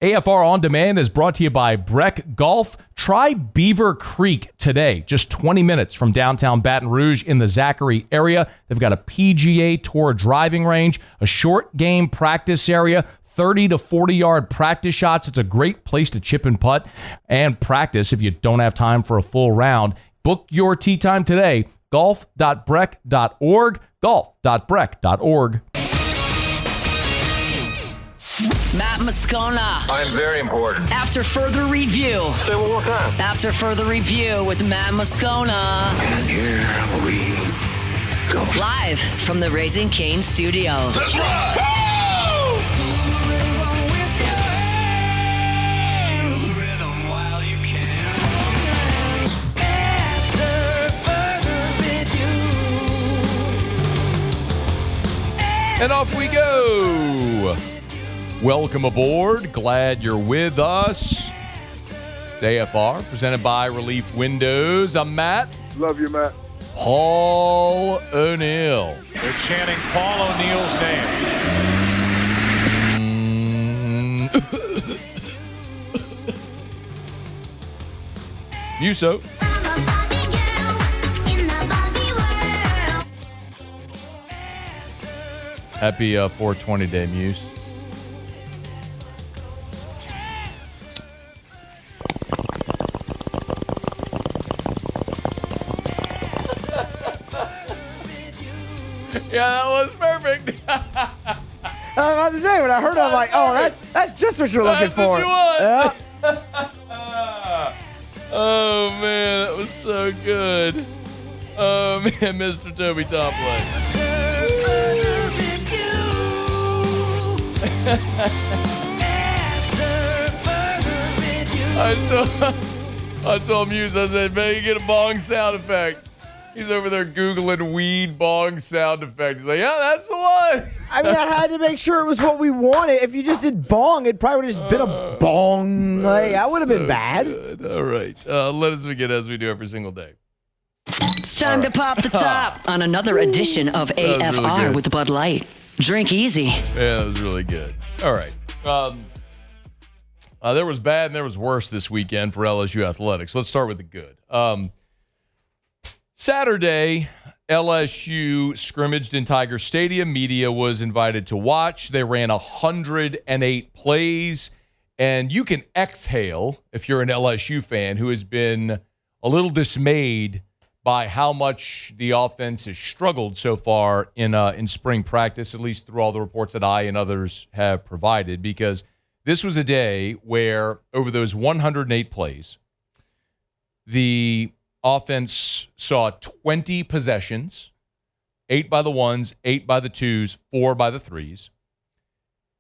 AFR On Demand is brought to you by Breck Golf. Try Beaver Creek today, just 20 minutes from downtown Baton Rouge in the Zachary area. They've got a PGA Tour driving range, a short game practice area, 30 to 40-yard practice shots. It's a great place to chip and putt and practice if you don't have time for a full round. Book your tee time today, golf.breck.org, golf.breck.org. Matt Moscona. I'm very important. After further review. Say it one more time. After further review with Matt Moscona. And here we go. Live from the Raising Cane studio. Let's ride! And off we go. Welcome aboard. Glad you're with us. It's AFR, presented by Relief Windows. I'm Matt. Love you, Matt. Paul O'Neill. They're chanting Paul O'Neill's name. Muso. Happy 420 day, Muse. Yeah, that was perfect. I was to say, when I heard it, I'm like, oh, that's just what you're looking for. What you want. Yeah. Oh, man, that was so good. Oh, man, Mr. Toby Topley. I told Muse, I said, man, you get a bong sound effect. He's over there Googling weed bong sound effect. He's like, yeah, that's the one. I mean, I had to make sure it was what we wanted. If you just did bong, it probably would have just been a bong. Like, that would have been bad. Good. All right. Let us begin as we do every single day. It's time to pop the top on another edition of AFR really with Bud Light. Drink easy. Yeah, that was really good. All right. There was bad and there was worse this weekend for LSU athletics. Let's start with the good. Saturday, LSU scrimmaged in Tiger Stadium. Media was invited to watch. They ran 108 plays. And you can exhale if you're an LSU fan who has been a little dismayed by how much the offense has struggled so far in spring practice, at least through all the reports that I and others have provided, because this was a day where over those 108 plays, the offense saw 20 possessions, 8 by the ones, 8 by the twos, 4 by the threes.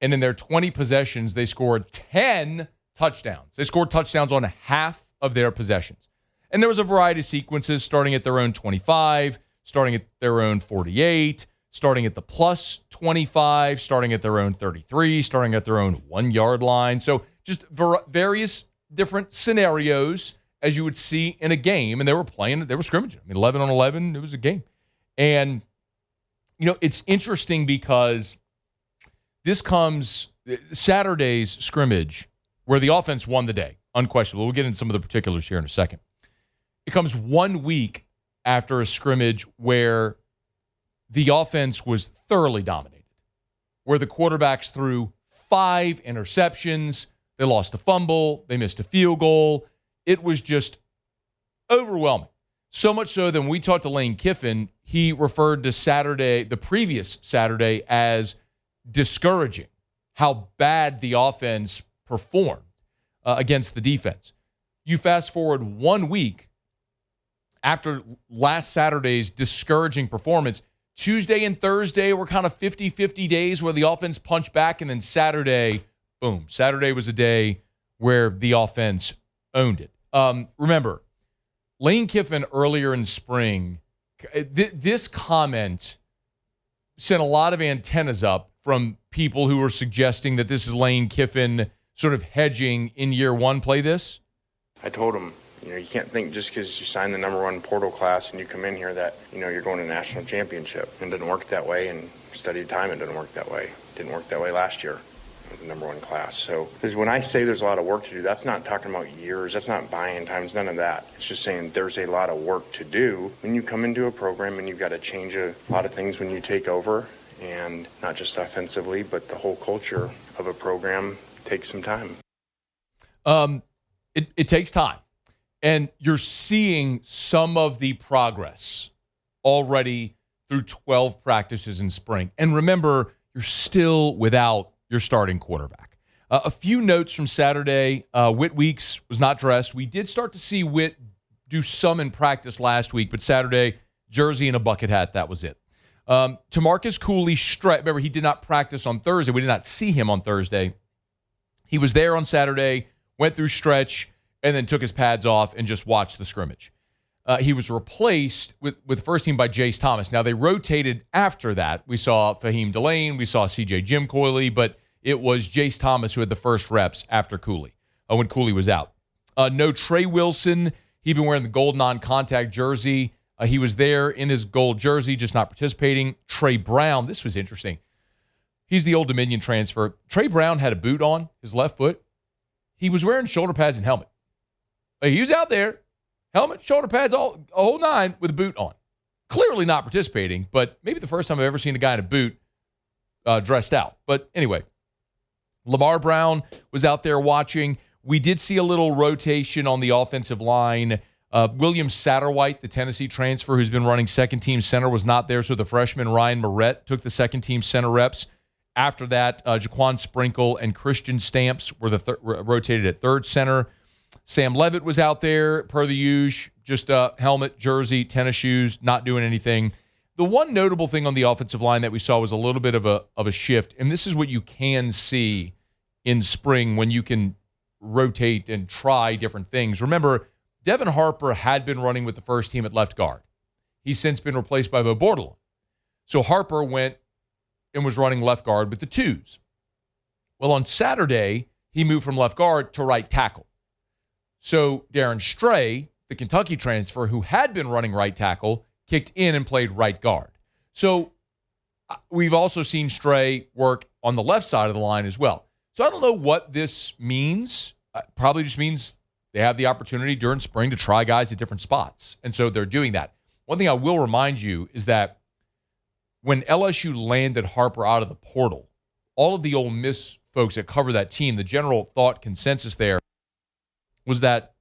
And in their 20 possessions, they scored 10 touchdowns. They scored touchdowns on half of their possessions. And there was a variety of sequences starting at their own 25, starting at their own 48, starting at the plus 25, starting at their own 33, starting at their own 1 yard line. So just various different scenarios as you would see in a game. And they were scrimmaging. I mean, 11 on 11, it was a game. And, you know, it's interesting because this comes Saturday's scrimmage where the offense won the day, unquestionable. We'll get into some of the particulars here in a second. It comes 1 week after a scrimmage where the offense was thoroughly dominated, where the quarterbacks threw 5 interceptions, they lost a fumble, they missed a field goal. It was just overwhelming. So much so that when we talked to Lane Kiffin, he referred to Saturday, the previous Saturday, as discouraging, how bad the offense performed against the defense. You fast forward 1 week after last Saturday's discouraging performance. Tuesday and Thursday were kind of 50-50 days where the offense punched back, and then Saturday, boom. Saturday was a day where the offense owned it. Remember, Lane Kiffin earlier in spring, this comment sent a lot of antennas up from people who were suggesting that this is Lane Kiffin sort of hedging in year one. Play this. I told him, you can't think just because you sign the number 1 portal class and you come in here that, you're going to national championship. It didn't work that way, and studied time, it didn't work that way. It didn't work that way last year. with the number one class. So, because when I say there's a lot of work to do, that's not talking about years. That's not buying times, none of that. It's just saying there's a lot of work to do when you come into a program and you've got to change a lot of things when you take over, and not just offensively, but the whole culture of a program takes some time. It takes time. And you're seeing some of the progress already through 12 practices in spring. And remember, you're still without your starting quarterback. A few notes from Saturday. Whit Weeks was not dressed. We did start to see Whit do some in practice last week, but Saturday, jersey and a bucket hat, that was it. Tamarcus Cooley, remember, he did not practice on Thursday. We did not see him on Thursday. He was there on Saturday, went through stretch, and then took his pads off and just watched the scrimmage. He was replaced with first team by Jace Thomas. Now, they rotated after that. We saw Fahim Delane, we saw CJ Jim Coyley, but it was Jace Thomas who had the first reps after Cooley, when Cooley was out. No Trey Wilson. He'd been wearing the gold non-contact jersey. He was there in his gold jersey, just not participating. Trey Brown, this was interesting. He's the Old Dominion transfer. Trey Brown had a boot on his left foot. He was wearing shoulder pads and helmet. He was out there, helmet, shoulder pads, a whole nine with a boot on. Clearly not participating, but maybe the first time I've ever seen a guy in a boot dressed out. But anyway, Lamar Brown was out there watching. We did see a little rotation on the offensive line. William Satterwhite, the Tennessee transfer who's been running second-team center, was not there, so the freshman Ryan Moret took the second-team center reps. After that, Jaquan Sprinkle and Christian Stamps were rotated at third center. Sam Levitt was out there, per the usual, just a helmet, jersey, tennis shoes, not doing anything. The one notable thing on the offensive line that we saw was a little bit of a shift, and this is what you can see in spring when you can rotate and try different things. Remember, Devin Harper had been running with the first team at left guard. He's since been replaced by Bo Bordelon. So Harper went and was running left guard with the twos. Well, on Saturday, he moved from left guard to right tackle. So Darren Stray, the Kentucky transfer who had been running right tackle, kicked in and played right guard. So we've also seen Stray work on the left side of the line as well. So I don't know what this means. Probably just means they have the opportunity during spring to try guys at different spots. And so they're doing that. One thing I will remind you is that when LSU landed Harper out of the portal, all of the Ole Miss folks that cover that team, the general thought consensus there was that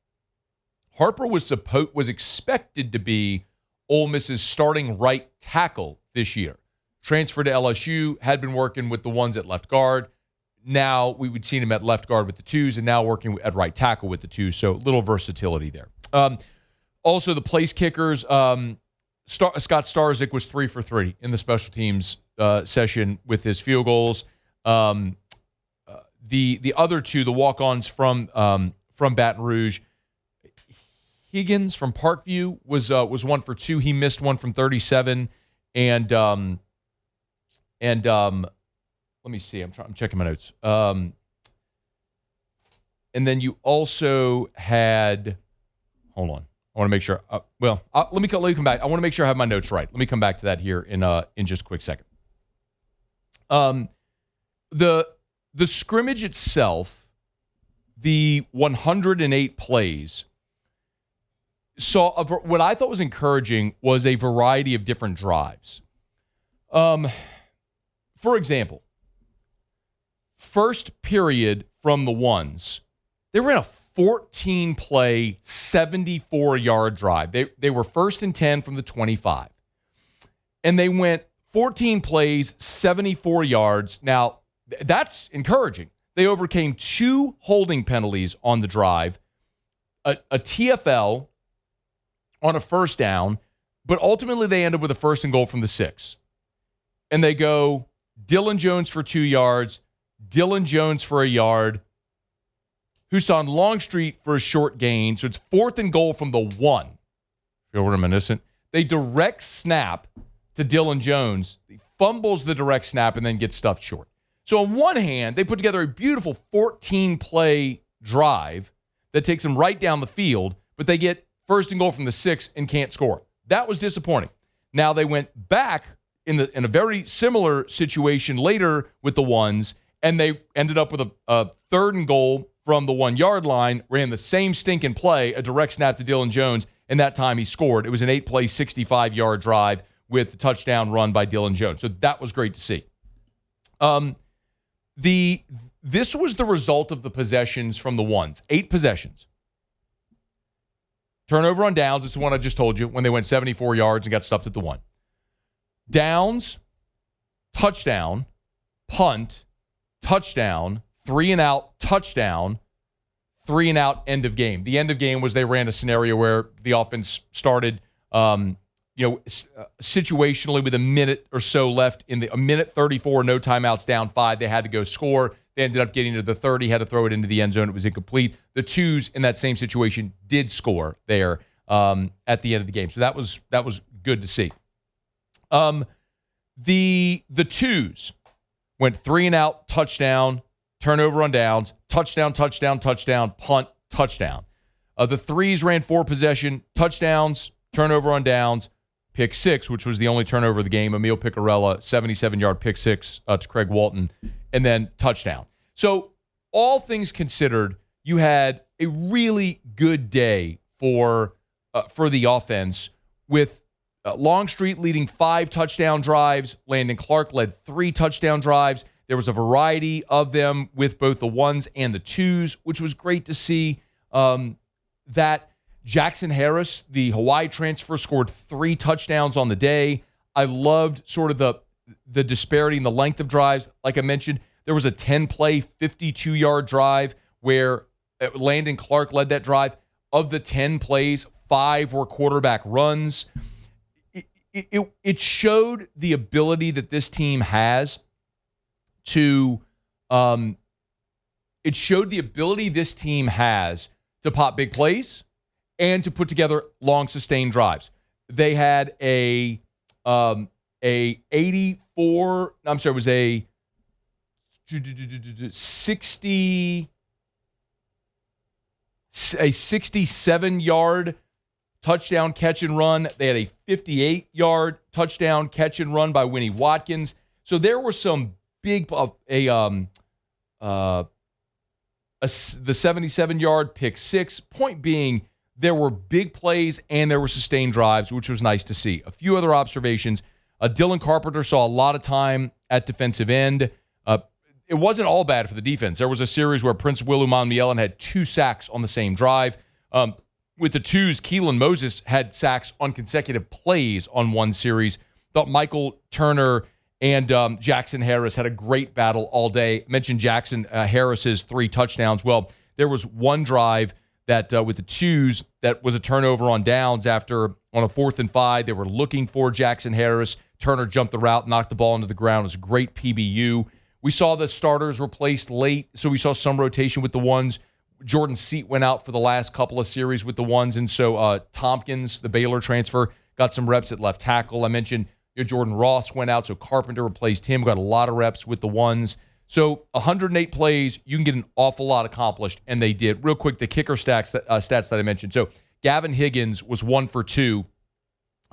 Harper was expected to be Ole Miss's starting right tackle this year. Transferred to LSU, had been working with the ones at left guard. Now we would see him at left guard with the twos and now working at right tackle with the twos. So little versatility there. Also, the place kickers, Scott Starzik was 3 for 3 in the special teams session with his field goals. The other two, the walk-ons from Baton Rouge, Higgins from Parkview was 1 for 2. He missed one from 37, and let me see. I'm checking my notes. And then you also had. Hold on. I want to make sure. Let me come back. I want to make sure I have my notes right. Let me come back to that here in just a quick second. The scrimmage itself, the 108 plays, saw what I thought was encouraging was a variety of different drives. For example, first period from the ones, they ran a 14-play, 74-yard drive. They were 1st and 10 from the 25. And they went 14 plays, 74 yards. Now, that's encouraging. They overcame 2 holding penalties on the drive, a TFL on a first down, but ultimately they end up with a 1st and goal from the 6. And they go Dylan Jones for 2 yards, Dylan Jones for a yard, Husan Longstreet for a short gain. So it's 4th and goal from the 1. Feel reminiscent. They direct snap to Dylan Jones. He fumbles the direct snap and then gets stuffed short. So on one hand, they put together a beautiful 14-play drive that takes them right down the field, but they get 1st and goal from the 6 and can't score. That was disappointing. Now they went back in a very similar situation later with the ones, And they ended up with a 3rd and goal from the 1-yard line, ran the same stinking play, a direct snap to Dylan Jones, and that time he scored. It was an 8-play, 65-yard drive with the touchdown run by Dylan Jones. So that was great to see. This was the result of the possessions from the ones. 8 possessions. Turnover on downs is the one I just told you when they went 74 yards and got stuffed at the 1. Downs, touchdown, punt, touchdown, 3 and out, touchdown, 3 and out, end of game. The end of game was they ran a scenario where the offense started, situationally with a minute or so left a minute 34, no timeouts, down 5. They had to go score. They ended up getting to the 30, had to throw it into the end zone. It was incomplete. The twos in that same situation did score there at the end of the game. So that was good to see. The twos went 3 and out, touchdown, turnover on downs, touchdown, punt, touchdown. The threes ran 4 possession, touchdowns, turnover on downs, pick 6, which was the only turnover of the game. Emil Picarella, 77-yard pick 6 to Craig Walton, and then touchdown. So all things considered, you had a really good day for the offense with Longstreet leading 5 touchdown drives. Landon Clark led 3 touchdown drives. There was a variety of them with both the ones and the twos, which was great to see. That Jackson Harris, the Hawaii transfer, scored 3 touchdowns on the day. I loved sort of the disparity in the length of drives. Like I mentioned, there was a 10-play, 52-yard drive where Landon Clark led that drive. Of the 10 plays, 5 were quarterback runs. It showed the ability that this team has to pop big plays and to put together long sustained drives. They had a 67-yard touchdown catch and run. They had a 58-yard touchdown catch and run by Winnie Watkins. So there were some big the 77-yard pick 6. Point being, there were big plays and there were sustained drives, which was nice to see. A few other observations. Dylan Carpenter saw a lot of time at defensive end. It wasn't all bad for the defense. There was a series where Prince Wiluman-Mielen had 2 sacks on the same drive. With the twos, Keelan Moses had sacks on consecutive plays on one series. Thought Michael Turner and Jackson Harris had a great battle all day. I mentioned Jackson Harris's 3 touchdowns. Well, there was one drive that with the twos that was a turnover on downs after on a 4th and 5. They were looking for Jackson Harris. Turner jumped the route, knocked the ball into the ground. It was a great PBU. We saw the starters replaced late, so we saw some rotation with the ones. Jordan Seat went out for the last couple of series with the ones, and so Tompkins, the Baylor transfer, got some reps at left tackle. I mentioned Jordan Ross went out, so Carpenter replaced him, got a lot of reps with the ones. So 108 plays, you can get an awful lot accomplished, and they did. Real quick, the kicker stats that I mentioned. So Gavin Higgins was 1 for 2.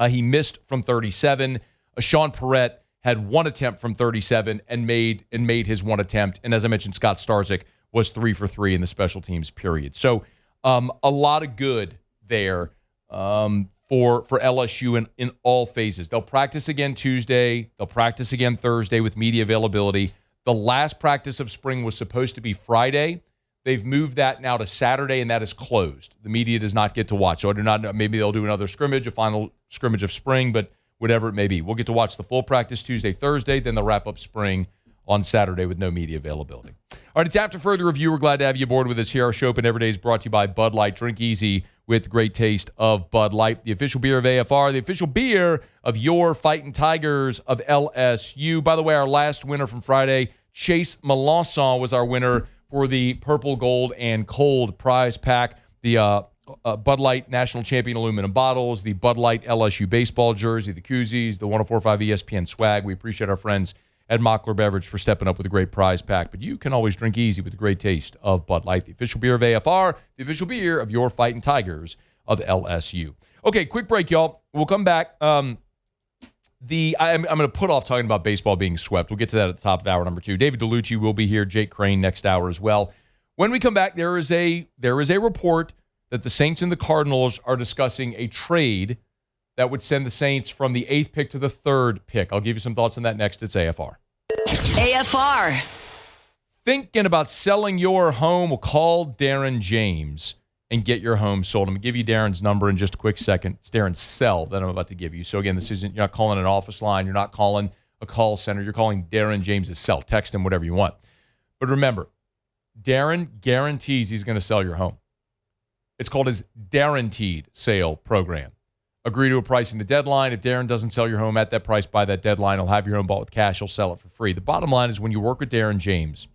He missed from 37. Sean Perrette had 1 attempt from 37 and made his 1 attempt. And as I mentioned, Scott Starzik was 3 for 3 in the special teams period. So a lot of good there for LSU in all phases. They'll practice again Tuesday. They'll practice again Thursday with media availability. The last practice of spring was supposed to be Friday. They've moved that now to Saturday, and that is closed. The media does not get to watch. So I do not know. Maybe they'll do another scrimmage, a final scrimmage of spring, but whatever it may be. We'll get to watch the full practice Tuesday, Thursday, then they'll wrap up spring on Saturday with no media availability. All right, it's After Further Review. We're glad to have you aboard with us here. Our show Open Every Day is brought to you by Bud Light. Drink easy with great taste of Bud Light, the official beer of AFR, the official beer of your Fighting Tigers of LSU. By the way, our last winner from Friday, Chase Melanson, was our winner for the Purple, Gold, and Cold prize pack. The Bud Light National Champion aluminum bottles, the Bud Light LSU baseball jersey, the koozies, the 104.5 ESPN swag. We appreciate our friends at Mockler Beverage for stepping up with a great prize pack. But you can always drink easy with the great taste of Bud Light, the official beer of AFR, the official beer of your Fighting Tigers of LSU. Okay, quick break, y'all. We'll come back. I'm going to put off talking about baseball being swept. We'll get to that at the top of hour number 2. David DeLucci will be here. Jake Crane next hour as well. When we come back, there is a report that the Saints and the Cardinals are discussing a trade that would send the Saints from the 8th pick to the 3rd pick. I'll give you some thoughts on that next. It's AFR. AFR. Thinking about selling your home? Well, call Darren James and get your home sold. I'm going to give you Darren's number in just a quick second. It's Darren's cell that I'm about to give you. So, again, you're not calling an office line. You're not calling a call center. You're calling Darren James's cell. Text him, whatever you want. But remember, Darren guarantees he's going to sell your home. It's called his Guaranteed Sale Program. Agree to a price in the deadline. If Darren doesn't sell your home at that price by that deadline, he'll have your home bought with cash. He'll sell it for free. The bottom line is when you work with Darren James,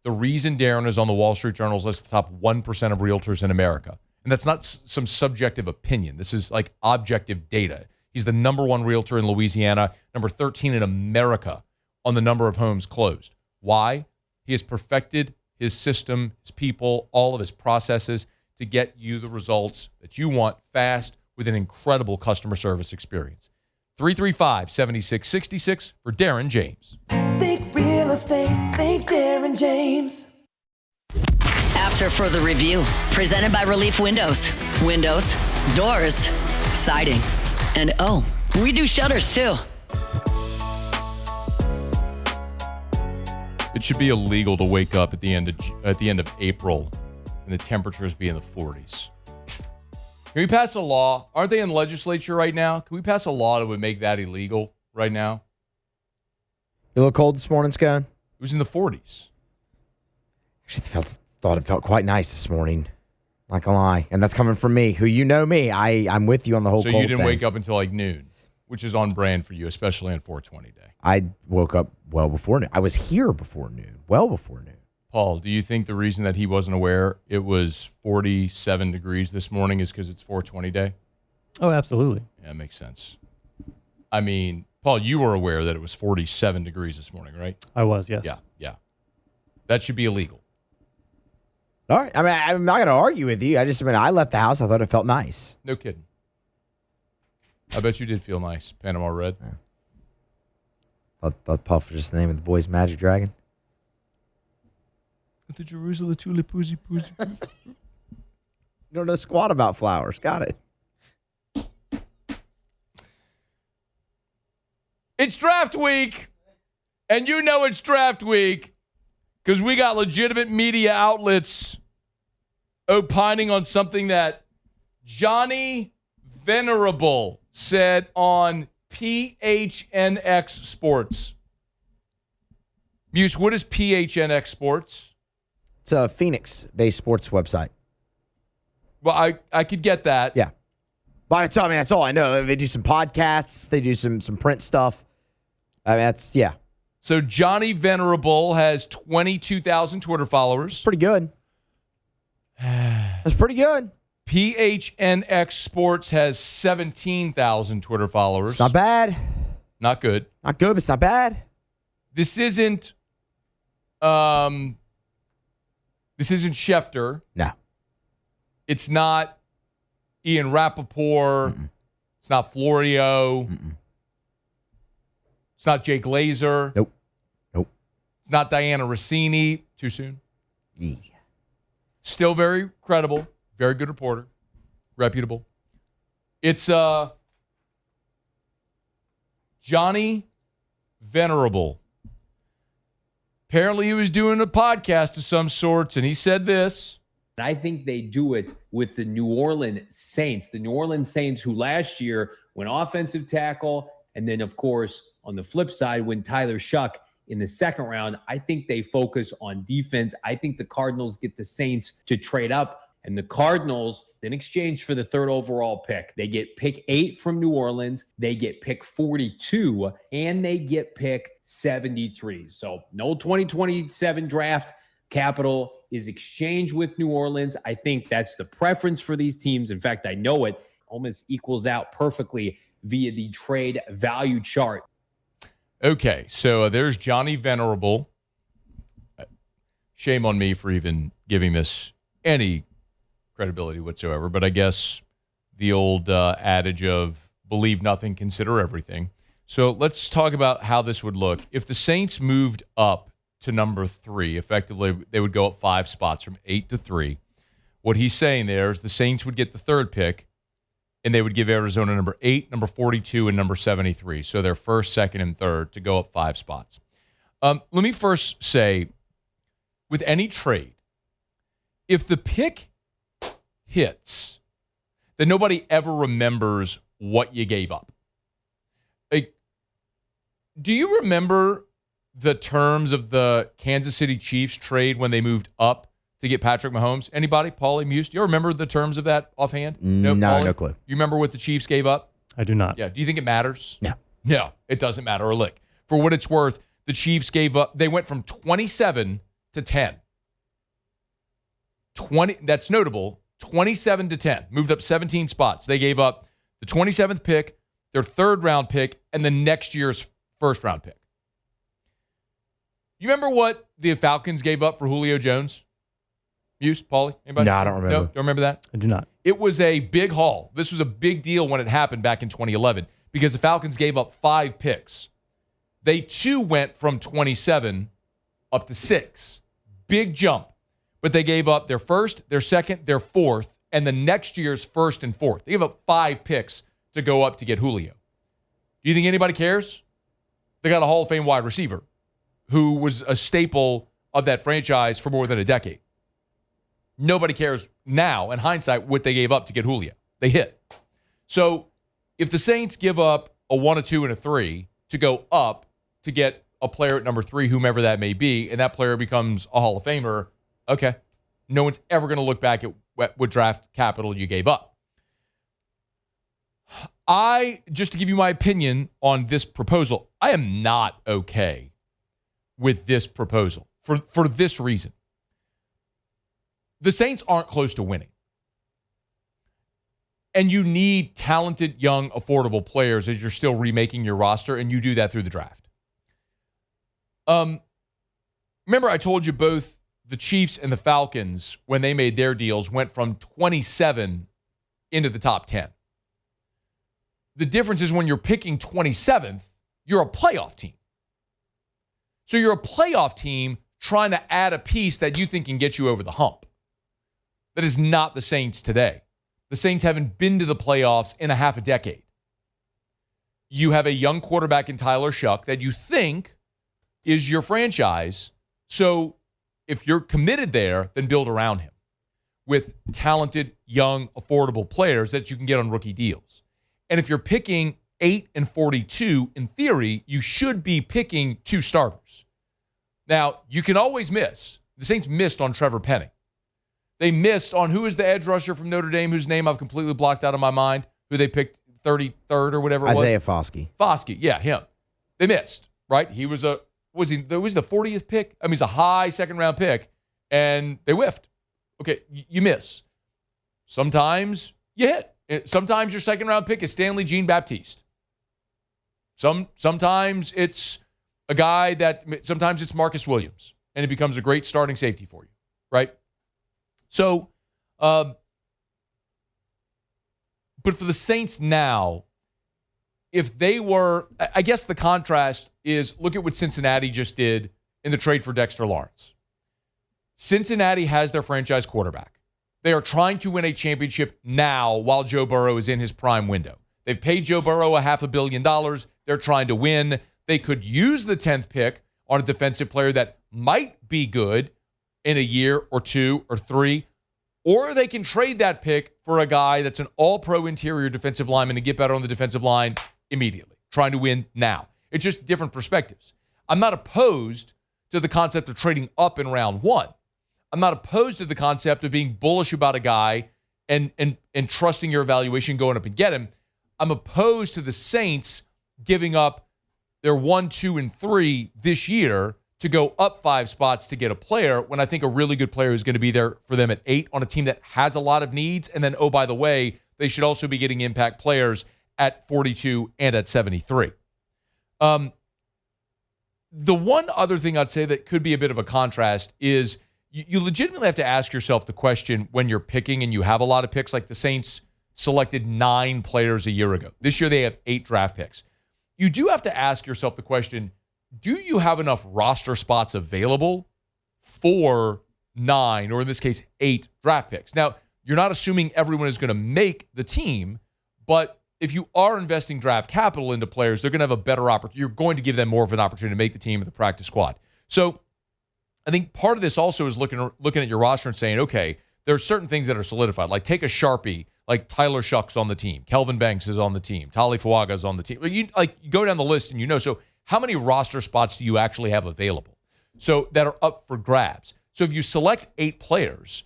the reason Darren is on the Wall Street Journal's list, the top 1% of realtors in America, and that's not some subjective opinion. This is like objective data. He's the number 1 realtor in Louisiana, number 13 in America on the number of homes closed. Why? He has perfected his system, his people, all of his processes to get you the results that you want fast with an incredible customer service experience. 335-7666 for Darren James. Think real estate, think Darren James. After further review, presented by Relief Windows. Windows, doors, siding, and oh, we do shutters too. It should be illegal to wake up at the end of April and the temperatures be in the 40s. Can we pass a law? Aren't they in the legislature right now? Can we pass a law that would make that illegal right now? You look cold this morning, Scone? It was in the 40s. Actually, thought it felt quite nice this morning. Not gonna lie, and that's coming from me, who you know me. I'm with you on the whole. So cold you didn't thing. wake up until like noon, which is on brand for you, especially on 420 day. I woke up well before noon. I was here before noon, well before noon. Paul, do you think the reason that he wasn't aware it was 47 degrees this morning is because it's 420 day? Oh, absolutely. Yeah, that makes sense. I mean, Paul, you were aware that it was 47 degrees this morning, right? I was, yes. Yeah. That should be illegal. All right. I mean, I'm not going to argue with you. I left the house. I thought it felt nice. No kidding. I bet you did feel nice. Panama Red. Thought Puff was just the name of the boy's Magic Dragon. The Jerusalem, the Tulip, Poozy. You don't know squat about flowers. Got it. It's draft week, and you know it's draft week because we got legitimate media outlets opining on something that Johnny Venerable said on PHNX Sports. Muse, what is PHNX Sports? It's a Phoenix-based sports website. Well, I could get that. Yeah. But that's all I know. They do some podcasts. They do some print stuff. I mean, yeah. So Johnny Venerable has 22,000 Twitter followers. Pretty good. That's pretty good. PHNX Sports has 17,000 Twitter followers. It's not bad. Not good. Not good, but it's not bad. This isn't Schefter. No. It's not Ian Rappaport. Mm-mm. It's not Florio. Mm-mm. It's not Jay Glazer. Nope. It's not Diana Rossini. Too soon. Yeah. Still very credible. Very good reporter. Reputable. It's Johnny Venerable. Apparently he was doing a podcast of some sorts, and he said this. I think they do it with the New Orleans Saints. The New Orleans Saints, who last year went offensive tackle, and then, of course, on the flip side, when Tyler Shuck in the second round, I think they focus on defense. I think the Cardinals get the Saints to trade up, and the Cardinals, in exchange for the 3rd overall pick, they get pick 8 from New Orleans, they get pick 42, and they get pick 73. So no 2027 draft capital is exchanged with New Orleans. I think that's the preference for these teams. In fact, I know it almost equals out perfectly via the trade value chart. Okay, so there's Johnny Venerable. Shame on me for even giving this any credibility whatsoever, but I guess the old adage of believe nothing, consider everything. So let's talk about how this would look. If the Saints moved up to number 3, effectively they would go up 5 spots from 8 to 3. What he's saying there is the Saints would get the 3rd pick, and they would give Arizona number 8, number 42, and number 73. So their 1st, 2nd, and 3rd to go up 5 spots. Let me first say, with any trade, if the pick hits, then nobody ever remembers what you gave up. Like, do you remember the terms of the Kansas City Chiefs trade when they moved up to get Patrick Mahomes? Anybody? Paulie, Muse? Do you remember the terms of that offhand? No, Paulie? no clue. You remember what the Chiefs gave up? I do not. Yeah. Do you think it matters? No. No, it doesn't matter a lick. For what it's worth, the Chiefs gave up, they went from 27 to 10. 20, that's notable, 27 to 10, moved up 17 spots. They gave up the 27th pick, their 3rd round pick, and the next year's 1st round pick. You remember what the Falcons gave up for Julio Jones? Muse, Paulie? Anybody? No, I don't remember. No, don't remember that? I do not. It was a big haul. This was a big deal when it happened back in 2011 because the Falcons gave up 5 picks. They too went from 27 up to 6. Big jump. But they gave up their 1st, their 2nd, their 4th, and the next year's 1st and 4th. They gave up 5 picks to go up to get Julio. Do you think anybody cares? They got a Hall of Fame wide receiver who was a staple of that franchise for more than a decade. Nobody cares now, in hindsight, what they gave up to get Julio. They hit. So if the Saints give up a 1, a 2, and a 3 to go up to get a player at number 3, whomever that may be, and that player becomes a Hall of Famer, okay. No one's ever going to look back at what draft capital you gave up. Just to give you my opinion on this proposal, I am not okay with this proposal for this reason. The Saints aren't close to winning. And you need talented, young, affordable players as you're still remaking your roster, and you do that through the draft. Remember I told you both the Chiefs and the Falcons, when they made their deals, went from 27 into the top 10. The difference is when you're picking 27th, you're a playoff team. So you're a playoff team trying to add a piece that you think can get you over the hump. That is not the Saints today. The Saints haven't been to the playoffs in a half a decade. You have a young quarterback in Tyler Shuck that you think is your franchise. So if you're committed there, then build around him with talented, young, affordable players that you can get on rookie deals. And if you're picking 8 and 42, in theory, you should be picking 2 starters. Now, you can always miss. The Saints missed on Trevor Penning. They missed on who is the edge rusher from Notre Dame, whose name I've completely blocked out of my mind, who they picked 33rd or whatever it was. Isaiah Foskey. Foskey, yeah, him. They missed, right? He was the 40th pick? I mean, he's a high 2nd round pick, and they whiffed. Okay, you miss. Sometimes you hit. Sometimes your 2nd round pick is Stanley Jean-Baptiste. Sometimes it's a guy sometimes it's Marcus Williams, and it becomes a great starting safety for you, right? So, but for the Saints now, if they were, I guess the contrast is, look at what Cincinnati just did in the trade for Dexter Lawrence. Cincinnati has their franchise quarterback. They are trying to win a championship now while Joe Burrow is in his prime window. They've paid Joe Burrow $500 million. They're trying to win. They could use the 10th pick on a defensive player that might be good in a year or 2 or 3, or they can trade that pick for a guy that's an all-pro interior defensive lineman and get better on the defensive line immediately, trying to win now. It's just different perspectives. I'm not opposed to the concept of trading up in round 1. I'm not opposed to the concept of being bullish about a guy and trusting your evaluation, going up and get him. I'm opposed to the Saints giving up their 1, 2, and 3 this year to go up 5 spots to get a player when I think a really good player is going to be there for them at 8 on a team that has a lot of needs. And then, oh, by the way, they should also be getting impact players at 42 and at 73. The one other thing I'd say that could be a bit of a contrast is you legitimately have to ask yourself the question when you're picking and you have a lot of picks, like the Saints selected 9 players a year ago. This year they have 8 draft picks. you do have to ask yourself the question, do you have enough roster spots available for 9, or in this case, 8 draft picks? Now, you're not assuming everyone is going to make the team, but if you are investing draft capital into players, they're going to have a better opportunity. You're going to give them more of an opportunity to make the team of the practice squad. So I think part of this also is looking at your roster and saying, okay, there are certain things that are solidified. Like take a Sharpie, like Tyler Shuck's on the team. Kelvin Banks is on the team. Tali Fuaga's on the team. You go down the list and so how many roster spots do you actually have available? So that are up for grabs. So if you select 8 players,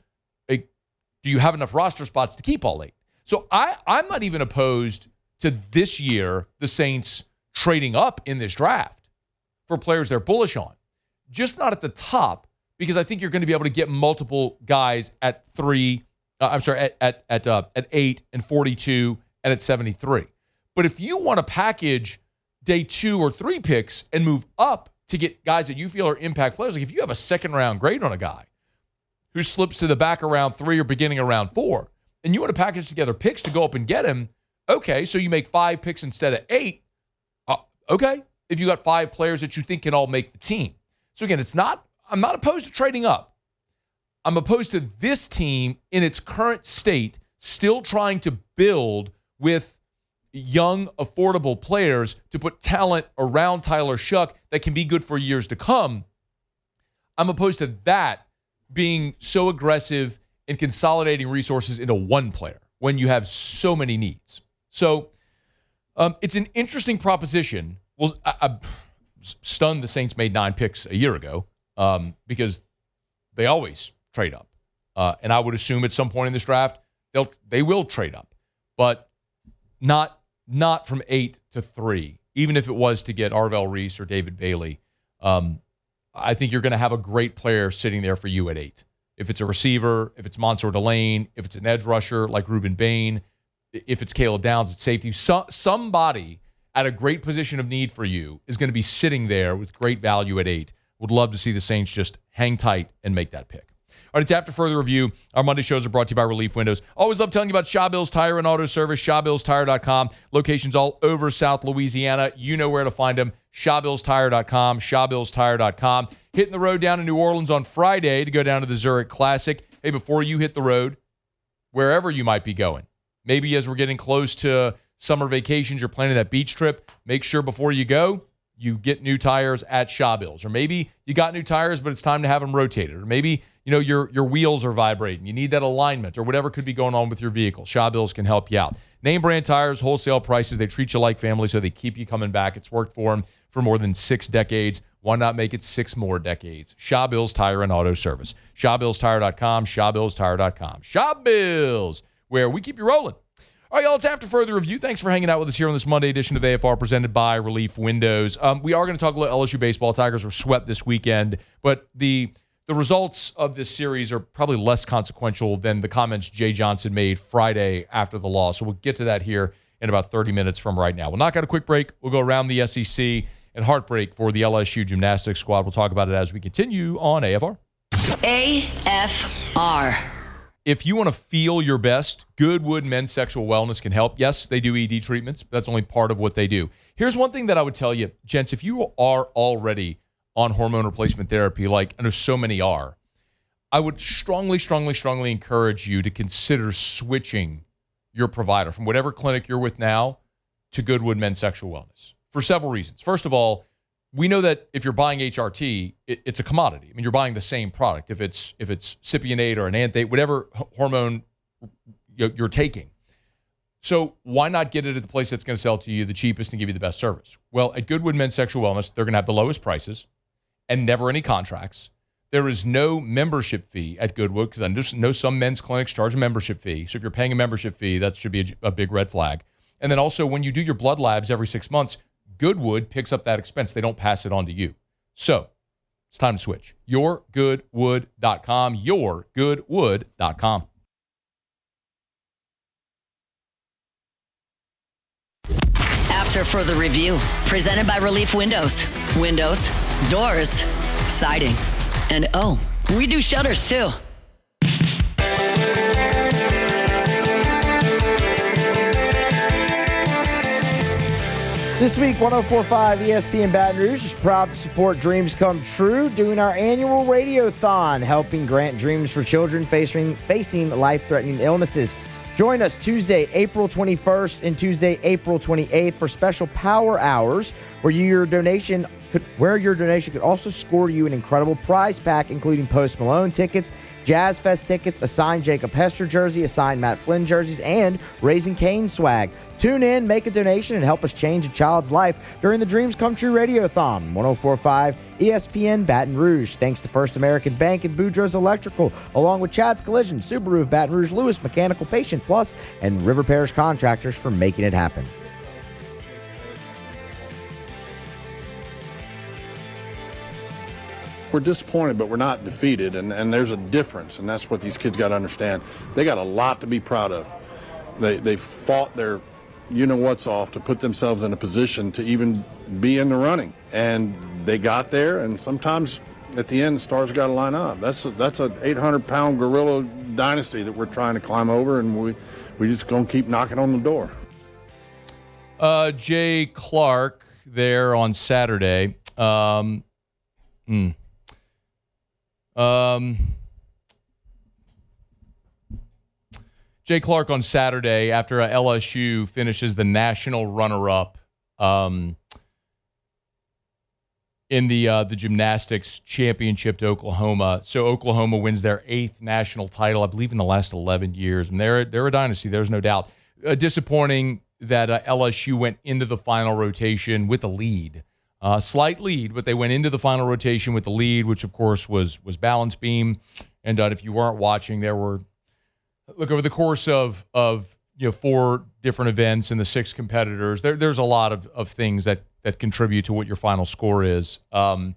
do you have enough roster spots to keep all 8? So I'm not even opposed to this year the Saints trading up in this draft for players they're bullish on. Just not at the top, because I think you're going to be able to get multiple guys at 8 and 42 and at 73. But if you want to package day 2 or 3 picks and move up to get guys that you feel are impact players, like if you have a second-round grade on a guy who slips to the back of round 3 or beginning of round 4, and you want to package together picks to go up and get him, okay, so you make 5 picks instead of 8, okay, if you got 5 players that you think can all make the team. So again, I'm not opposed to trading up. I'm opposed to this team in its current state still trying to build with young, affordable players to put talent around Tyler Shuck that can be good for years to come. I'm opposed to that being so aggressive in consolidating resources into one player when you have so many needs. So it's an interesting proposition. Well, I'm stunned the Saints made 9 picks a year ago because they always trade up. And I would assume at some point in this draft, they will trade up, but not from 8 to 3, even if it was to get Arvell Reese or David Bailey. I think you're going to have a great player sitting there for you at 8. If it's a receiver, if it's Mansour Delane, if it's an edge rusher like Reuben Bain, if it's Caleb Downs at safety, somebody at a great position of need for you is going to be sitting there with great value at 8. Would love to see the Saints just hang tight and make that pick. All right, it's After Further Review. Our Monday shows are brought to you by Relief Windows. Always love telling you about Shawbill's Tire and Auto Service, shawbillstire.com. Locations all over South Louisiana. You know where to find them. shawbillstire.com, shawbillstire.com. Hitting the road down in New Orleans on Friday to go down to the Zurich Classic. Hey, before you hit the road, wherever you might be going, maybe as we're getting close to summer vacations, you're planning that beach trip, make sure before you go, you get new tires at Shawbill's. Or maybe you got new tires, but it's time to have them rotated. Or maybe your wheels are vibrating. You need that alignment or whatever could be going on with your vehicle. Shawbill's can help you out. Name brand tires, wholesale prices. They treat you like family, so they keep you coming back. It's worked for them for more than 6 decades. Why not make it 6 more decades? Shawbill's Tire and Auto Service. shawbillstire.com, shawbillstire.com. Shawbill's, where we keep you rolling. All right, y'all, it's After Further Review. Thanks for hanging out with us here on this Monday edition of AFR presented by Relief Windows. We are going to talk a little LSU baseball. Tigers were swept this weekend, but the results of this series are probably less consequential than the comments Jay Johnson made Friday after the loss. So we'll get to that here in about 30 minutes from right now. We'll knock out a quick break. We'll go around the SEC and heartbreak for the LSU gymnastics squad. We'll talk about it as we continue on AFR. AFR. If you want to feel your best, Goodwood Men's Sexual Wellness can help. Yes, they do ED treatments, but that's only part of what they do. Here's one thing that I would tell you, gents, if you are already on hormone replacement therapy, like I know so many are, I would strongly encourage you to consider switching your provider from whatever clinic you're with now to Goodwood Men's Sexual Wellness for several reasons. First of all, we know that if you're buying HRT, it's a commodity. I mean, you're buying the same product. If it's Cypionate or an Anthate, whatever hormone you're taking. So why not get it at the place that's going to sell to you the cheapest and give you the best service? Well, at Goodwood Men's Sexual Wellness, they're going to have the lowest prices and never any contracts. There is no membership fee at Goodwood because I know some men's clinics charge a membership fee. So if you're paying a membership fee, that should be a big red flag. And then also when you do your blood labs every 6 months, Goodwood picks up that expense. They don't pass it on to you. So it's time to switch. YourGoodwood.com. YourGoodwood.com. After Further Review, presented by Relief Windows. Windows, doors, siding, and we do shutters too. This week, 104.5 ESPN Baton Rouge is proud to support Dreams Come True, doing our annual Radiothon, helping grant dreams for children facing life-threatening illnesses. Join us Tuesday, April 21st and Tuesday, April 28th for special power hours where your donation could also score you an incredible prize pack, including Post Malone tickets, Jazz Fest tickets, a signed Jacob Hester jersey, a signed Matt Flynn jerseys, and Raising Cane swag. Tune in, make a donation, and help us change a child's life during the Dreams Come True Radiothon. 104.5 ESPN Baton Rouge. Thanks to First American Bank and Boudreaux's Electrical, along with Chad's Collision, Subaru of Baton Rouge, Lewis Mechanical, Patient Plus, and River Parish Contractors for making it happen. We're disappointed, but we're not defeated, and there's a difference, and that's what these kids got to understand. They got a lot to be proud of. They fought their you-know-what's off to put themselves in a position to even be in the running, and they got there, and sometimes at the end, stars got to line up. That's an 800-pound gorilla dynasty that we're trying to climb over, and we just going to keep knocking on the door. Jay Clark there on Saturday. Jay Clark on Saturday after LSU finishes the national runner-up in the gymnastics championship to Oklahoma. So Oklahoma wins their 8th national title, I believe, in the last 11 years. And they're a dynasty, there's no doubt. Disappointing that LSU went into the final rotation with a lead. Slight lead, but they went into the final rotation with the lead, which, of course, was balance beam. And if you weren't watching, there were, over the course of 4 different events and the 6 competitors, there's a lot of things that contribute to what your final score is. But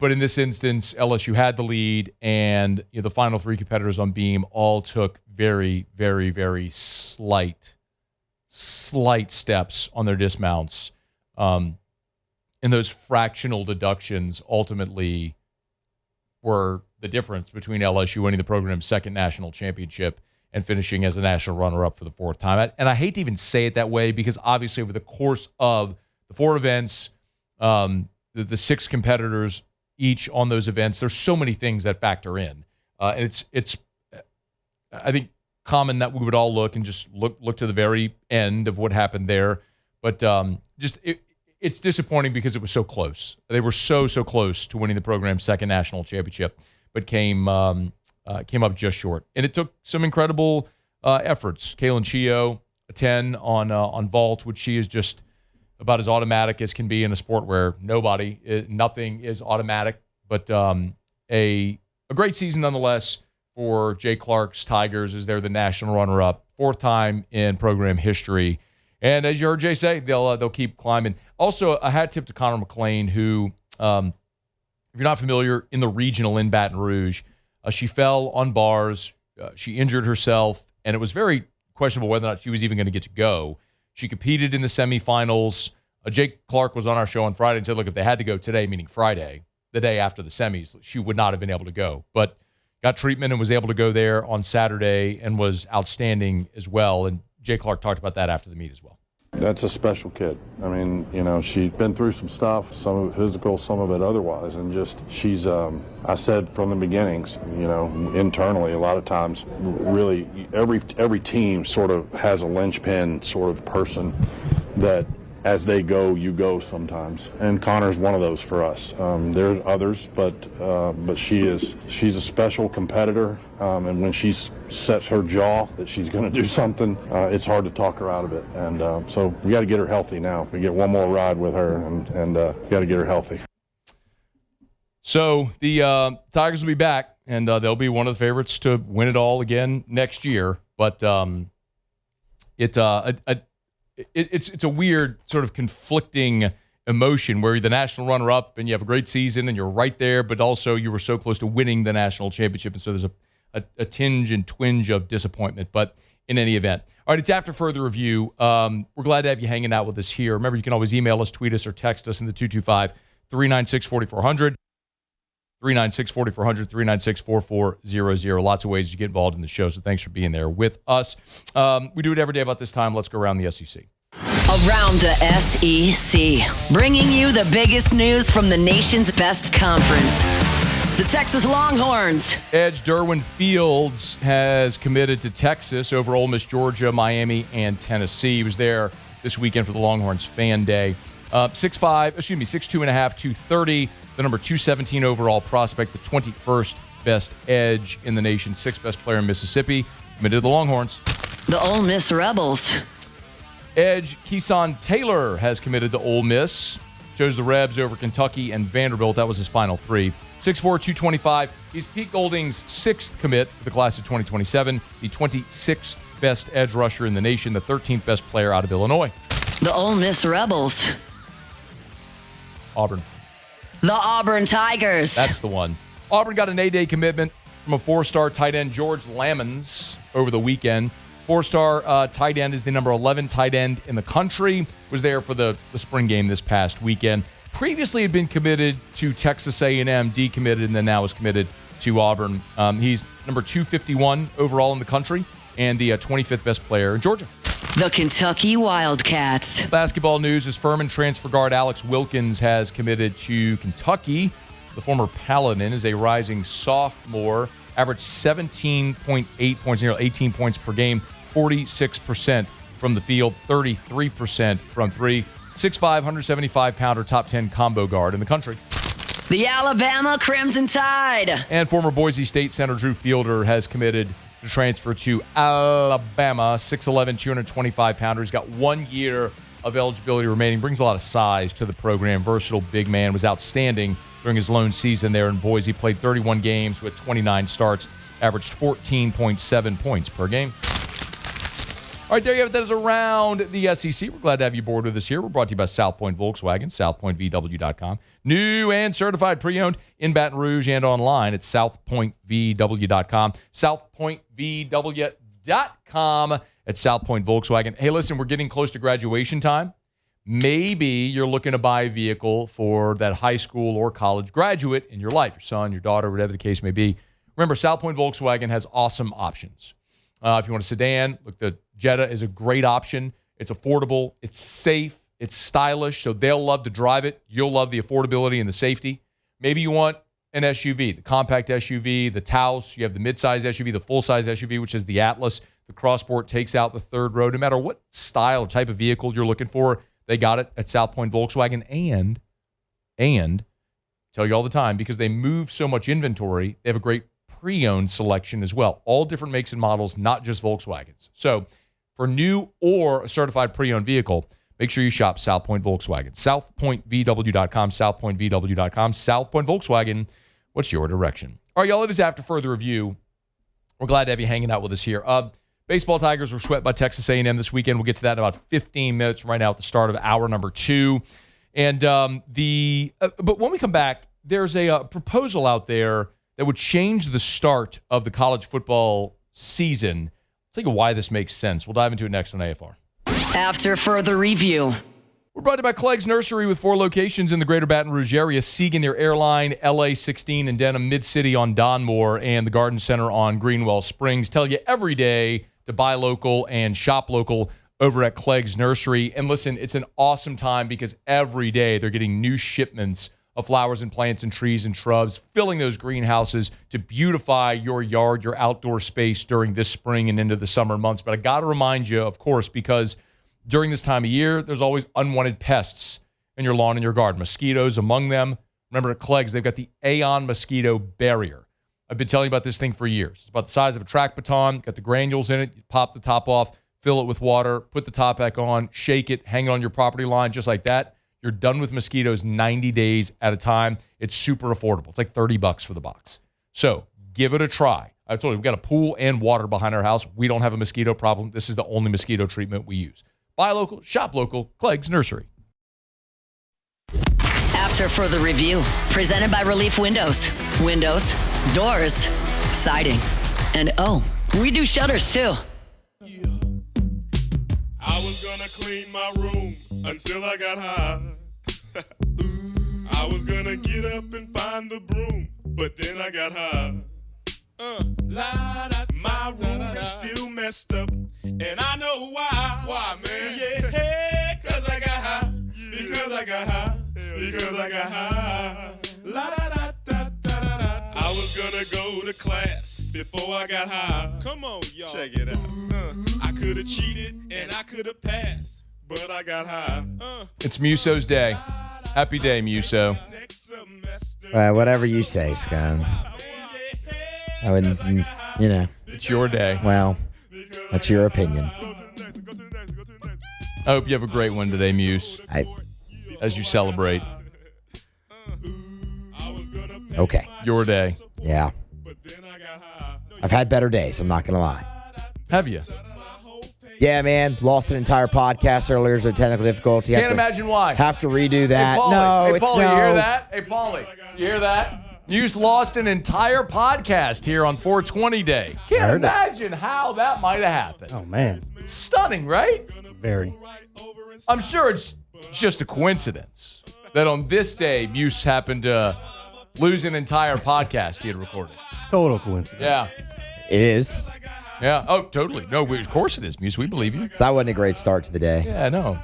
in this instance, LSU had the lead, and the final 3 competitors on beam all took very, very, very slight steps on their dismounts. And those fractional deductions ultimately were the difference between LSU winning the program's 2nd national championship and finishing as a national runner-up for the 4th time. And I hate to even say it that way because obviously over the course of the 4 events, the 6 competitors each on those events, there's so many things that factor in. And it's I think common that we would all look to the very end of what happened there. But it's disappointing because it was so close. They were so close to winning the program's 2nd national championship, but came up just short. And it took some incredible efforts. Kaylin Chio, a 10 on vault, which she is just about as automatic as can be in a sport where nothing is automatic. But a great season nonetheless for Jay Clark's Tigers as they're the national runner-up, 4th time in program history. And as you heard Jay say, they'll keep climbing. Also, a hat tip to Connor McLean, who, if you're not familiar, in the regional in Baton Rouge, she fell on bars. She injured herself, and it was very questionable whether or not she was even going to get to go. She competed in the semifinals. Jake Clark was on our show on Friday and said, look, if they had to go today, meaning Friday, the day after the semis, she would not have been able to go. But got treatment and was able to go there on Saturday and was outstanding as well. And Jay Clark talked about that after the meet as well. That's a special kid. I mean, she's been through some stuff, some of it physical, some of it otherwise. And she's, I said from the beginnings, internally, a lot of times, really, every team sort of has a linchpin sort of person that as they go, you go sometimes. And Connor's one of those for us. There's others, but she's a special competitor. And when she sets her jaw that she's going to do something, it's hard to talk her out of it. And so we got to get her healthy now. We get one more ride with her, and got to get her healthy. So the Tigers will be back, and they'll be one of the favorites to win it all again next year. But it's a weird sort of conflicting emotion where you're the national runner-up and you have a great season and you're right there, but also you were so close to winning the national championship, and so there's a tinge and twinge of disappointment. But in any event, all right, it's after further review. We're glad to have you hanging out with us here. Remember, you can always email us, tweet us, or text us in the 225-396-4400. 396-4400, 396-4400. Lots of ways to get involved in the show, so thanks for being there with us. We do it every day about this time. Let's go around the SEC. Around the SEC, bringing you the biggest news from the nation's best conference. The Texas Longhorns. Edge Derwin Fields has committed to Texas over Ole Miss, Georgia, Miami, and Tennessee. He was there this weekend for the Longhorns Fan Day. 6'2 and a half, 230, the number 217 overall prospect, the 21st best edge in the nation, 6th best player in Mississippi, committed to the Longhorns. The Ole Miss Rebels. Edge Keeson Taylor has committed to Ole Miss. Chose the Rebs over Kentucky and Vanderbilt. That was his final three. 6'4", 225. He's Pete Golding's 6th commit for the class of 2027, the 26th best edge rusher in the nation, the 13th best player out of Illinois. The Ole Miss Rebels. Auburn. The Auburn Tigers. That's the one. Auburn got an 8-day commitment from a 4-star tight end, George Lamons, over the weekend. 4-star tight end is the number 11 tight end in the country. Was there for the spring game this past weekend. Previously had been committed to Texas A&M, decommitted, and then now is committed to Auburn. He's number 251 overall in the country and the 25th best player in Georgia. The Kentucky Wildcats. Basketball news is Furman transfer guard Alex Wilkins has committed to Kentucky. The former Paladin is a rising sophomore. Averaged 17.8 points, nearly 18 points per game, 46% from the field, 33% from three. 6'5", 175-pounder, top 10 combo guard in the country. The Alabama Crimson Tide. And former Boise State center Drew Fielder has committed to transfer to Alabama. 6'11", 225-pounder. He's got 1 year of eligibility remaining. Brings a lot of size to the program. Versatile big man. Was outstanding during his lone season there in Boise. Played 31 games with 29 starts. Averaged 14.7 points per game. All right, there you have it. That is around the SEC. We're glad to have you aboard with us here. We're brought to you by South Point Volkswagen, southpointvw.com. New and certified pre-owned in Baton Rouge and online at southpointvw.com. Southpointvw.com at South Point Volkswagen. Hey, listen, we're getting close to graduation time. Maybe you're looking to buy a vehicle for that high school or college graduate in your life, your son, your daughter, whatever the case may be. Remember, South Point Volkswagen has awesome options. If you want a sedan, look, the Jetta is a great option. It's affordable. It's safe. It's stylish, so they'll love to drive it. You'll love the affordability and the safety. Maybe you want an SUV, the compact SUV, the Taos. You have the midsize SUV, the full-size SUV, which is the Atlas. The Crossport takes out the third row. No matter what style or type of vehicle you're looking for, they got it at South Point Volkswagen. And tell you all the time, because they move so much inventory, they have a great pre-owned selection as well. All different makes and models, not just Volkswagens. So for new or a certified pre-owned vehicle, make sure you shop South Point Volkswagen. SouthPointVW.com, SouthPointVW.com. South Point Volkswagen, what's your direction? All right, y'all, it is after further review. We're glad to have you hanging out with us here. Baseball Tigers were swept by Texas A&M this weekend. We'll get to that in about 15 minutes right now at the start of hour number 2. And but when we come back, there's a proposal out there that would change the start of the college football season. I'll tell you why this makes sense. We'll dive into it next on AFR. After further review. We're brought to you by Clegg's Nursery with 4 locations in the greater Baton Rouge area. Siegen near Airline, LA 16 and Denham, Mid-City on Donmore, and the Garden Center on Greenwell Springs. Tell you every day to buy local and shop local over at Clegg's Nursery. And listen, it's an awesome time because every day they're getting new shipments of flowers and plants and trees and shrubs, filling those greenhouses to beautify your yard, your outdoor space during this spring and into the summer months. But I got to remind you, of course, because during this time of year, there's always unwanted pests in your lawn and your garden. Mosquitoes among them. Remember at Clegg's, they've got the Aeon Mosquito Barrier. I've been telling you about this thing for years. It's about the size of a track baton, got the granules in it. You pop the top off, fill it with water, put the top back on, shake it, hang it on your property line just like that. You're done with mosquitoes 90 days at a time. It's super affordable. It's like $30 for the box. So give it a try. I told you, we've got a pool and water behind our house. We don't have a mosquito problem. This is the only mosquito treatment we use. Buy local, shop local, Clegg's Nursery. After further review, presented by Relief Windows. Windows, doors, siding, and we do shutters too. Yeah. I was gonna clean my room until I got high. I was gonna get up and find the broom, but then I got high. My room is still messed up, and I know why. Why, man? Yeah, because I got high. Because I got high. La da da da da da da. I was gonna go to class before I got high. Come on, y'all. Check it out. I could have cheated and I could have passed, but I got high. It's Muso's day. Happy day, Muso. Whatever you say, Scott. I wouldn't, It's your day. well, that's your opinion. I hope you have a great one today, Muse, as you celebrate Okay. your day. Yeah. I've had better days, I'm not going to lie. Have you? Yeah, man. Lost an entire podcast earlier due to technical difficulty. Can't imagine why. Have to redo that. Hey, Paulie. No, Hey, it's Paulie, no. you hear that? Hey, Paulie, you hear that? Muse lost an entire podcast here on 420 Day. Can't imagine how that might have happened. Oh, man. Stunning, right? Very. I'm sure it's just a coincidence that on this day, Muse happened to lose an entire podcast he had recorded. Total coincidence. Yeah. It is. Yeah. Oh, totally. No, of course it is, Muse. We believe you. So that wasn't a great start to the day. Yeah, no.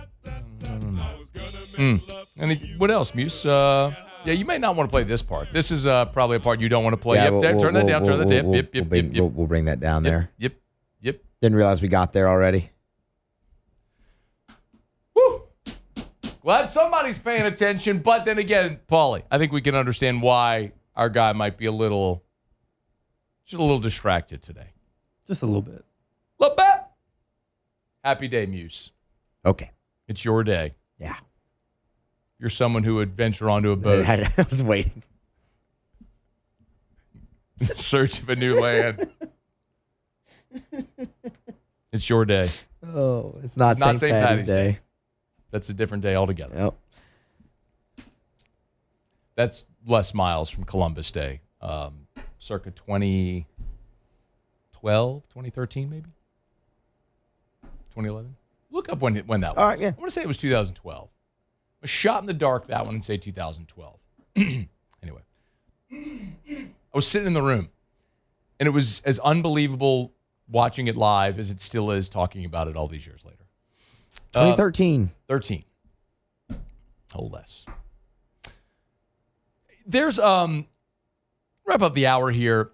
What else, Muse? Yeah, you may not want to play this part. This is probably a part you don't want to play. Yeah, Turn that down. Turn that down. We'll bring that down there. Yep. Didn't realize we got there already. Woo! Glad somebody's paying attention. But then again, Paulie, I think we can understand why our guy might be just a little distracted today. Just a little bit. Little bit. Happy day, Muse. Okay. It's your day. Yeah. You're someone who would venture onto a boat I was waiting. in search of a new land. It's your day. Oh, it's not St. Patty's Day. That's a different day altogether. Yep. That's Les Miles from Columbus Day, circa 2012, 2013 maybe? 2011? Look up when that was. All right, yeah. I want to say it was 2012. A shot in the dark, that one, and say 2012. Anyway. I was sitting in the room, and it was as unbelievable watching it live as it still is talking about it all these years later. 2013. 13. Oh, less. There's wrap up the hour here.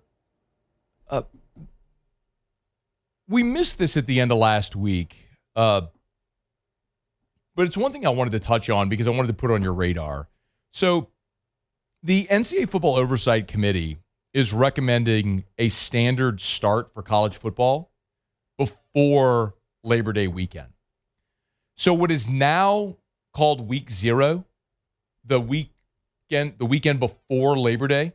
We missed this at the end of last week, but it's one thing I wanted to touch on because I wanted to put it on your radar. So the NCAA Football Oversight Committee is recommending a standard start for college football before Labor Day weekend. So what is now called Week 0, the weekend before Labor Day,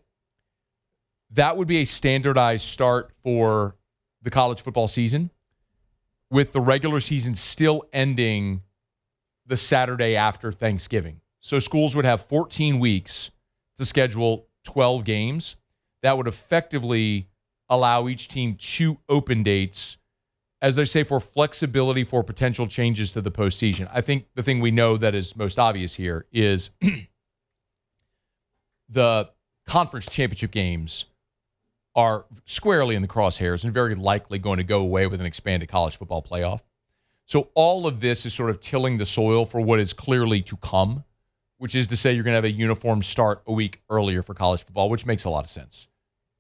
that would be a standardized start for the college football season, with the regular season still ending the Saturday after Thanksgiving. So schools would have 14 weeks to schedule 12 games. That would effectively allow each team 2 open dates, as they say, for flexibility for potential changes to the postseason. I think the thing we know that is most obvious here is the conference championship games are squarely in the crosshairs and very likely going to go away with an expanded college football playoff. So all of this is sort of tilling the soil for what is clearly to come, which is to say you're going to have a uniform start a week earlier for college football, which makes a lot of sense.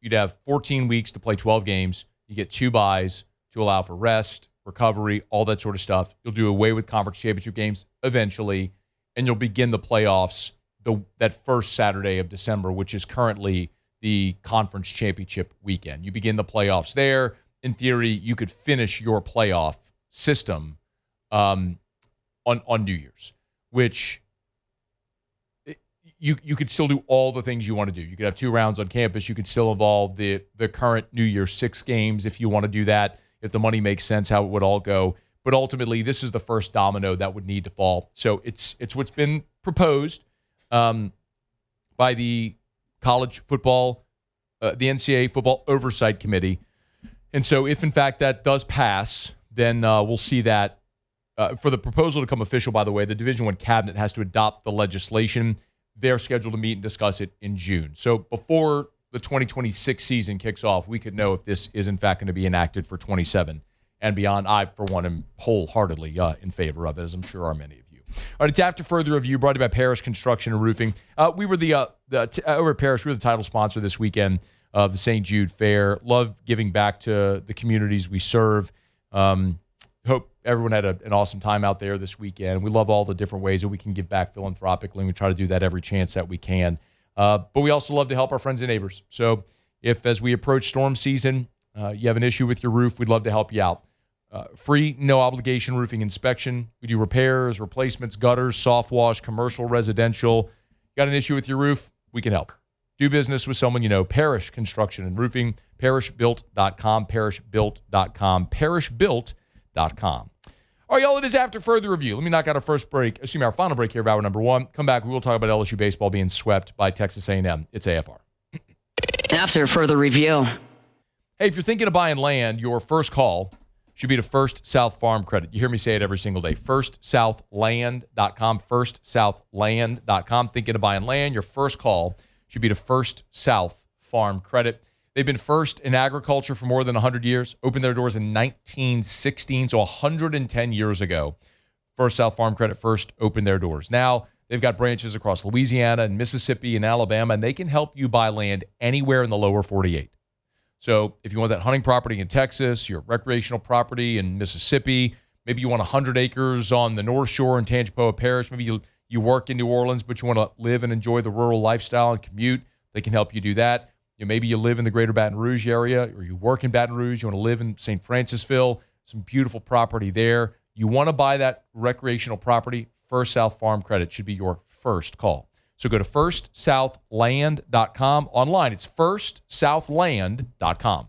You'd have 14 weeks to play 12 games. You get 2 byes to allow for rest, recovery, all that sort of stuff. You'll do away with conference championship games eventually, and you'll begin the playoffs that first Saturday of December, which is currently the conference championship weekend. You begin the playoffs there. In theory, you could finish your playoff system on New Year's, which you could still do all the things you want to do. You could have 2 rounds on campus. You could still involve the current New Year's 6 games if you want to do that, if the money makes sense, how it would all go. But ultimately, this is the first domino that would need to fall. So it's what's been proposed by the college football, the NCAA Football Oversight Committee. And so if, in fact, that does pass, then we'll see that. For the proposal to become official, by the way, the Division I cabinet has to adopt the legislation. They're scheduled to meet and discuss it in June. So before the 2026 season kicks off, we could know if this is, in fact, going to be enacted for 27 and beyond. I, for one, am wholeheartedly in favor of it, as I'm sure are many of you. All right, it's After Further Review, brought to you by Parrish Construction and Roofing. We were over at Parrish, we were the title sponsor this weekend of the St. Jude Fair. Love giving back to the communities we serve. Hope everyone had an awesome time out there this weekend. We love all the different ways that we can give back philanthropically, and we try to do that every chance that we can. But we also love to help our friends and neighbors. So if, as we approach storm season, you have an issue with your roof, we'd love to help you out. Free, no obligation roofing inspection. We do repairs, replacements, gutters, soft wash, commercial, residential. Got an issue with your roof? We can help. Do business with someone you know. Parrish Construction and Roofing, parrishbuilt.com, parrishbuilt.com, parrishbuilt.com. All right, y'all, it is After Further Review. Let me knock out our final break here of hour number 1. Come back, we will talk about LSU baseball being swept by Texas A&M. It's AFR. After Further Review. Hey, if you're thinking of buying land, your first call should be to First South Farm Credit. You hear me say it every single day. FirstSouthLand.com, FirstSouthLand.com. Thinking of buying land, your first call should be to First South Farm Credit. They've been first in agriculture for more than 100 years, opened their doors in 1916, so 110 years ago. First South Farm Credit first opened their doors. Now they've got branches across Louisiana and Mississippi and Alabama, and they can help you buy land anywhere in the lower 48. So if you want that hunting property in Texas, your recreational property in Mississippi, maybe you want 100 acres on the North Shore in Tangipahoa Parish, maybe you work in New Orleans, but you want to live and enjoy the rural lifestyle and commute, they can help you do that. Maybe you live in the greater Baton Rouge area, or you work in Baton Rouge, you want to live in St. Francisville, some beautiful property there. You want to buy that recreational property, First South Farm Credit should be your first call. So go to FirstSouthLand.com. Online, it's FirstSouthLand.com.